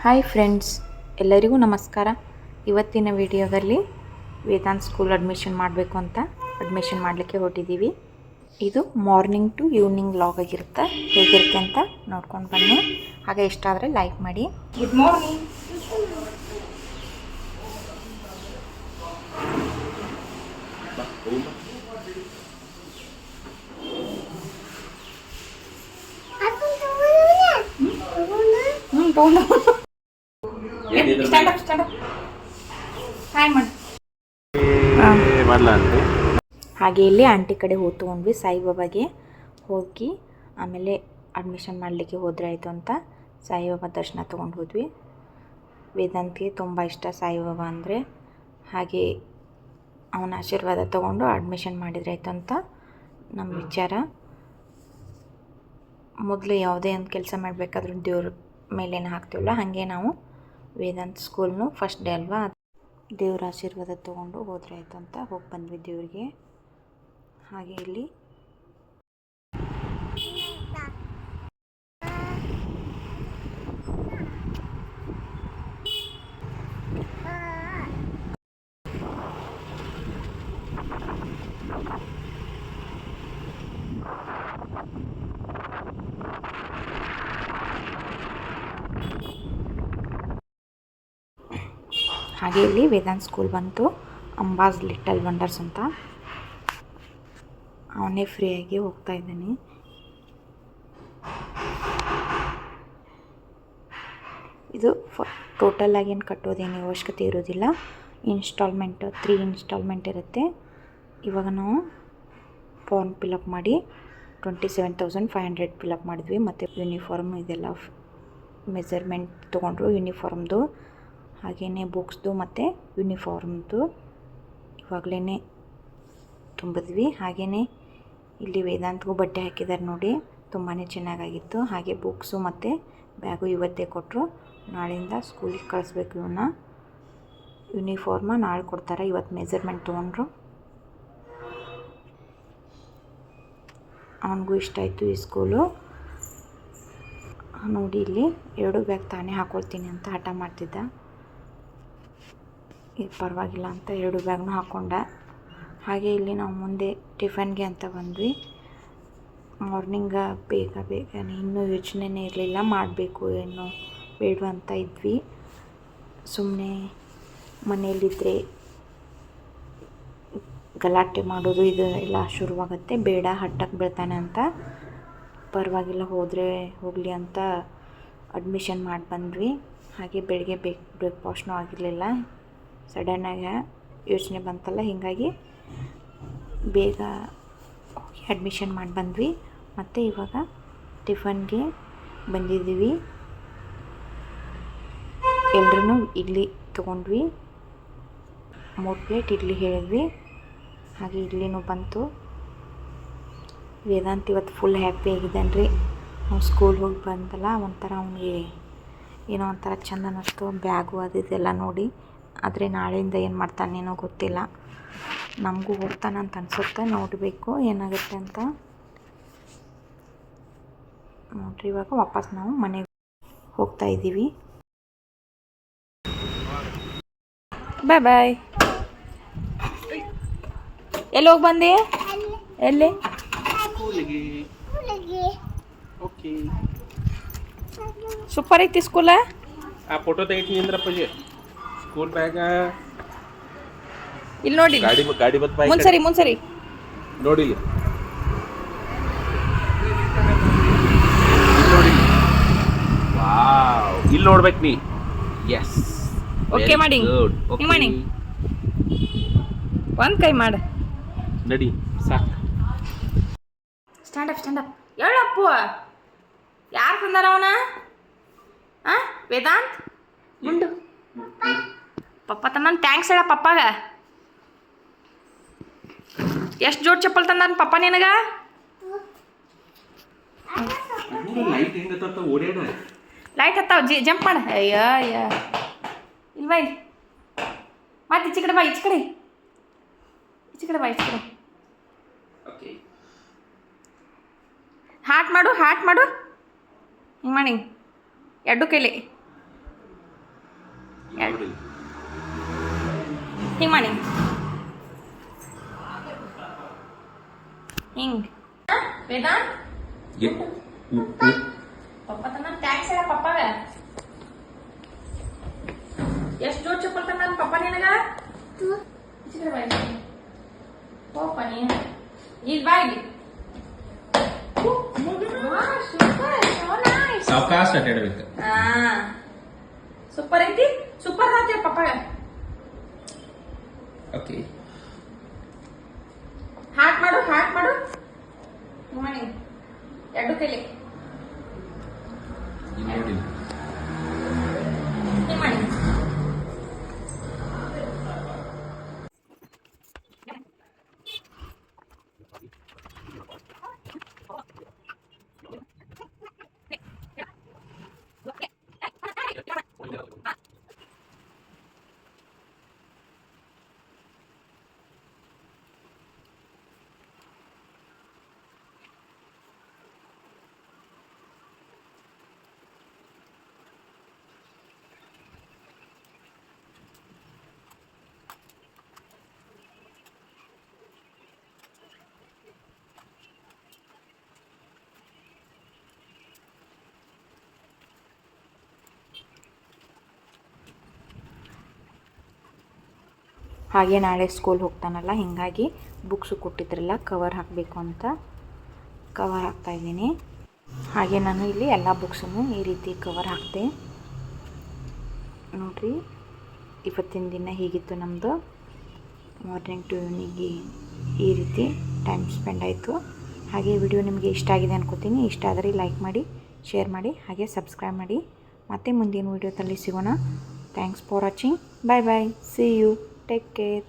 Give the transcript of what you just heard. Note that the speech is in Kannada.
ಹಾಯ್ ಫ್ರೆಂಡ್ಸ್, ಎಲ್ಲರಿಗೂ ನಮಸ್ಕಾರ. ಇವತ್ತಿನ ವಿಡಿಯೋದಲ್ಲಿ ವೇದಾಂತ್ ಸ್ಕೂಲ್ ಅಡ್ಮಿಷನ್ ಮಾಡಬೇಕು ಅಂತ ಅಡ್ಮಿಷನ್ ಮಾಡಲಿಕ್ಕೆ ಹೊರಟಿದ್ದೀವಿ. ಇದು ಮಾರ್ನಿಂಗ್ ಟು ಈವ್ನಿಂಗ್ ವ್ಲಾಗ್ ಆಗಿರುತ್ತೆ. ಹೇಗಿರುತ್ತೆ ಅಂತ ನೋಡ್ಕೊಂಡು ಬನ್ನಿ. ಹಾಗೆ ಇಷ್ಟ ಆದರೆ ಲೈಕ್ ಮಾಡಿ. Good morning. ಹಾಗೆ ಇಲ್ಲಿ ಆಂಟಿ ಕಡೆ ಹೋಗಿ ತೊಗೊಂಡ್ವಿ. ಸಾಯಿಬಾಬಾಗೆ ಹೋಗಿ ಆಮೇಲೆ ಅಡ್ಮಿಷನ್ ಮಾಡಲಿಕ್ಕೆ ಹೋದರೆ ಆಯಿತು ಅಂತ ಸಾಯಿಬಾಬಾ ದರ್ಶನ ತೊಗೊಂಡು ಹೋದ್ವಿ. ವೇದಾಂತ್ಗೆ ತುಂಬ ಇಷ್ಟ ಸಾಯಿಬಾಬಾ ಅಂದರೆ. ಹಾಗೆ ಅವನ ಆಶೀರ್ವಾದ ತೊಗೊಂಡು ಅಡ್ಮಿಷನ್ ಮಾಡಿದ್ರೆ ಆಯಿತು ಅಂತ ನಮ್ಮ ವಿಚಾರ. ಮೊದಲು ಯಾವುದೇ ಒಂದು ಕೆಲಸ ಮಾಡಬೇಕಾದ್ರೂ ದೇವ್ರ ಮೇಲೇನು ಹಾಕ್ತೀವಲ್ಲ, ಹಾಗೆ ನಾವು ವೇದಾಂತ್ ಸ್ಕೂಲ್ನು ಫಸ್ಟ್ ಡೇ ಅಲ್ವಾ, ದೇವ್ರ ಆಶೀರ್ವಾದ ತೊಗೊಂಡು ಹೋದರೆ ಆಯಿತು ಅಂತ ಹೋಗಿ ಬಂದ್ವಿ ದೇವ್ರಿಗೆ. ಹಾಗೆ ಇಲ್ಲಿ ವೇದಾಂತ್ ಸ್ಕೂಲ್ ಬಂತು. ಅಂಬಾಸ್ ಲಿಟಲ್ ವಂಡರ್ಸ್ ಅಂತ. ಅವನೇ ಫ್ರೀಯಾಗಿ ಹೋಗ್ತಾ ಇದ್ದಾನೆ. ಇದು ಟೋಟಲ್ ಆಗಿ ಏನು ಕಟ್ಟೋದೇನು ಅವಶ್ಯಕತೆ ಇರೋದಿಲ್ಲ. ಇನ್ಸ್ಟಾಲ್ಮೆಂಟ್ 3 ಇನ್ಸ್ಟಾಲ್ಮೆಂಟ್ ಇರುತ್ತೆ. ಇವಾಗ ನಾವು ಫಾರ್ಮ್ ಫಿಲಪ್ ಮಾಡಿ 27,500 ಫಿಲಪ್ ಮಾಡಿದ್ವಿ. ಮತ್ತು ಯೂನಿಫಾರ್ಮ್ ಇದೆಲ್ಲ ಮೆಜರ್ಮೆಂಟ್ ತೊಗೊಂಡ್ರು ಯೂನಿಫಾರ್ಮ್ದು, ಹಾಗೆಯೇ ಬುಕ್ಸ್ದು ಮತ್ತು ಯೂನಿಫಾರ್ಮ್ದು ಇವಾಗಲೇ ತುಂಬಿದ್ವಿ. ಹಾಗೆಯೇ ಇಲ್ಲಿ ವೇದಾಂತ್ಗೂ ಬಟ್ಟೆ ಹಾಕಿದ್ದಾರೆ ನೋಡಿ, ತುಂಬಾ ಚೆನ್ನಾಗಾಗಿತ್ತು. ಹಾಗೆ ಬುಕ್ಸು ಮತ್ತು ಬ್ಯಾಗು ಇವತ್ತೇ ಕೊಟ್ಟರು. ನಾಳೆಯಿಂದ ಸ್ಕೂಲಿಗೆ ಕಳಿಸ್ಬೇಕು ಇವನ್ನ. ಯೂನಿಫಾರ್ಮ ನಾಳೆ ಕೊಡ್ತಾರೆ. ಇವತ್ತು ಮೆಜರ್ಮೆಂಟ್ ತೊಗೊಂಡ್ರು. ಅವನಿಗೂ ಇಷ್ಟ ಆಯಿತು ಈ ಸ್ಕೂಲು. ನೋಡಿ ಇಲ್ಲಿ 2 ಬ್ಯಾಗ್ ತಾನೇ ಹಾಕ್ಕೊಳ್ತೀನಿ ಅಂತ ಹಠ ಮಾಡ್ತಿದ್ದ. ಈಗ ಪರವಾಗಿಲ್ಲ ಅಂತ 2 ಬ್ಯಾಗ್ನೂ ಹಾಕ್ಕೊಂಡ. ಹಾಗೆ ಇಲ್ಲಿ ನಾವು ಮುಂದೆ ಟಿಫನ್ಗೆ ಅಂತ ಬಂದ್ವಿ. ಮಾರ್ನಿಂಗ ಬೇಗನೆ ಇನ್ನೂ ಯೋಚನೆನೇ ಇರಲಿಲ್ಲ, ಮಾಡಬೇಕು ಏನು ಬೇಡ ಅಂತ ಇದ್ವಿ. ಸುಮ್ಮನೆ ಮನೆಯಲ್ಲಿದ್ದರೆ ಗಲಾಟೆ ಮಾಡೋದು ಇದು ಎಲ್ಲ ಶುರುವಾಗುತ್ತೆ, ಬೇಡ ಹಠಕ್ಕೆ ಬೀಳ್ತಾನೆ ಅಂತ ಪರವಾಗಿಲ್ಲ ಹೋಗಲಿ ಅಂತ ಅಡ್ಮಿಷನ್ ಮಾಡಿ ಬಂದ್ವಿ. ಹಾಗೆ ಬೆಳಗ್ಗೆ ಬ್ರೇಕ್ಫಾಸ್ಟ್ನೂ ಆಗಿರಲಿಲ್ಲ. ಸಡನ್ನಾಗಿ ಯೋಚನೆ ಬಂತಲ್ಲ, ಹೀಗಾಗಿ ಬೇಗ ಹೋಗಿ ಅಡ್ಮಿಷನ್ ಮಾಡಿ ಬಂದ್ವಿ. ಮತ್ತು ಇವಾಗ ಟಿಫನ್ಗೆ ಬಂದಿದ್ದೀವಿ. ಎಲ್ಲರೂ ಇಡ್ಲಿ ತೊಗೊಂಡ್ವಿ. 3 ಪ್ಲೇಟ್ ಇಡ್ಲಿ ಹೇಳಿದ್ವಿ. ಹಾಗೆ ಇಡ್ಲಿನೂ ಬಂತು. ವೇದಾಂತ್ ಇವತ್ತು ಫುಲ್ ಹ್ಯಾಪಿ ಆಗಿದ್ದಾನೆ ರೀ. ನಾವು ಸ್ಕೂಲ್ ಹೋಗಿ ಬಂದಲ್ಲ, ಒಂಥರ ಅವನಿಗೆ ಏನೋ ಒಂಥರ ಚೆಂದ ಅನ್ನಿಸ್ತು. ಬ್ಯಾಗು ಅದು ಇದೆಲ್ಲ ನೋಡಿ. ಆದರೆ ನಾಳೆಯಿಂದ ಏನು ಮಾಡ್ತಾನೇನೋ ಗೊತ್ತಿಲ್ಲ. ನಮಗೂ ಹೋಗ್ತಾನಂತ ಅನಿಸುತ್ತೆ, ನೋಡಬೇಕು ಏನಾಗುತ್ತೆ ಅಂತ. ನೋಡ್ರಿ, ಇವಾಗ ವಾಪಸ್ ನಾವು ಮನೆಗೆ ಹೋಗ್ತಾ ಇದ್ದೀವಿ. ಬಾಯ್. ಎಲ್ಲಿ ಹೋಗಿ ಬಂದೆ? ಎಲ್ಲಿ? ಸೂಪರ್ ಐತಿ ಸ್ಕೂಲ. ಆ ಫೋಟೋ ತೆಗಿತೀನಿ ಅಂದ್ರಪ್ಪಾಜಿ ಸ್ಕೂಲ್ ಬ್ಯಾಗ. ಇಲ್ಲಿ ನೋಡಿ, ಗಾಡಿ ಬತ್ ಬೈ ಮುನ್ಸರಿ ನೋಡಿ. ವಾವ್, ಇಲ್ಲಿ ನೋಡ್ಬೇಕು ನೀ. ಎಸ್, ಓಕೆ ಮಾಡಿ. ಹಿಂಗೆ ಮಾಡಿ, ಒಂದು ಕೈ ಮಾಡು. ನಡಿ ಸಾಕು. ಸ್ಟ್ಯಾಂಡ್ ಅಪ್ ಹೇಳಪ್ಪು. ಯಾರು ತಂದಾರ ಅವನ? ವೇದಾಂತ್ ಗುಂಡು ಪಪ್ಪ ತಂದಾನ. ಥ್ಯಾಂಕ್ಸ್ ಹೇಳ ಪಪ್ಪಾಗ. ಎಷ್ಟು ಜೋಡ್ ಚಪ್ಪಲ್ ತಂದಾನ ಪಪ್ಪ ನಿನಗ? ಲೈಟ್ ಹತ್ತಾವ, ಜಂಪ್ ಮಾಡ. ಅಯ್ಯ ಇಲ್ವಾ ಇಲ್ಲಿ ಮತ್ತೆ ಈಚೆ ಕಡೆ ಬಾ. ಈಚೆ ಕಡೆ ಹಾಟ್ ಮಾಡು. ಹಿಂಗೆ ಮಾಡಿ, 2 ಕೈಲಿ ಎರಡು ಹಿಂಗೆ ಮಾಡಿ ಹಿಂಗೆ ವೇದಾಂತ್ ಪಪ್ಪ ತನ್ನ ಟ್ಯಾಕ್ಸ್ ಹೇಳ ಪಪ್ಪಾಗ ಎಷ್ಟು ಜೋಡ್ ಚಪ್ಪಲ್ ತಂದ ಪಪ್ಪ ನಿನಗ ಹೋಪ ನೀ ಇಲ್ಲಿ ಬಾ ಇಲ್ಲಿ ಸಾವಕಾಶ ಅಡ್ಡಾಡ್ಬೇಕು. ಸೂಪರ್ ಐತಿ ಸೂಪರ್ ಹಾಕ್ತೀವಿ ಪಪ್ಪಾಗ ಓಕೆ ಹಾಟ್ ಮಾಡು ಮಾಡಿ ಎರಡು ಕೈಲಿ ನೋಡಿ ಹಿಂಗೆ ಮಾಡಿ ಹಾಗೆ ನಾಳೆ ಸ್ಕೂಲ್ ಹೋಗ್ತಾನಲ್ಲ ಹೀಗಾಗಿ ಬುಕ್ಸು ಕೊಟ್ಟಿದ್ರಲ್ಲ ಕವರ್ ಹಾಕಬೇಕು ಅಂತ ಕವರ್ ಹಾಕ್ತಾಯಿದ್ದೀನಿ. ಹಾಗೆ ನಾನು ಇಲ್ಲಿ ಎಲ್ಲ ಬುಕ್ಸನ್ನು ಈ ರೀತಿ ಕವರ್ ಹಾಕಿದೆ ನೋಡಿರಿ. ಇವತ್ತಿನ ದಿನ ಹೀಗಿತ್ತು ನಮ್ಮದು. ಮಾರ್ನಿಂಗ್ ಟು ಈವ್ನಿಂಗ್ ಈ ರೀತಿ ಟೈಮ್ ಸ್ಪೆಂಡ್ ಆಯಿತು. ಹಾಗೆ ವಿಡಿಯೋ ನಿಮಗೆ ಇಷ್ಟ ಆಗಿದೆ ಅನ್ಕೋತೀನಿ. ಇಷ್ಟ ಆದರೆ ಲೈಕ್ ಮಾಡಿ, ಶೇರ್ ಮಾಡಿ, ಹಾಗೆ ಸಬ್ಸ್ಕ್ರೈಬ್ ಮಾಡಿ. ಮತ್ತೆ ಮುಂದಿನ ವಿಡಿಯೋದಲ್ಲಿ ಸಿಗೋಣ. Thanks for watching. Bye bye. See you. Take care.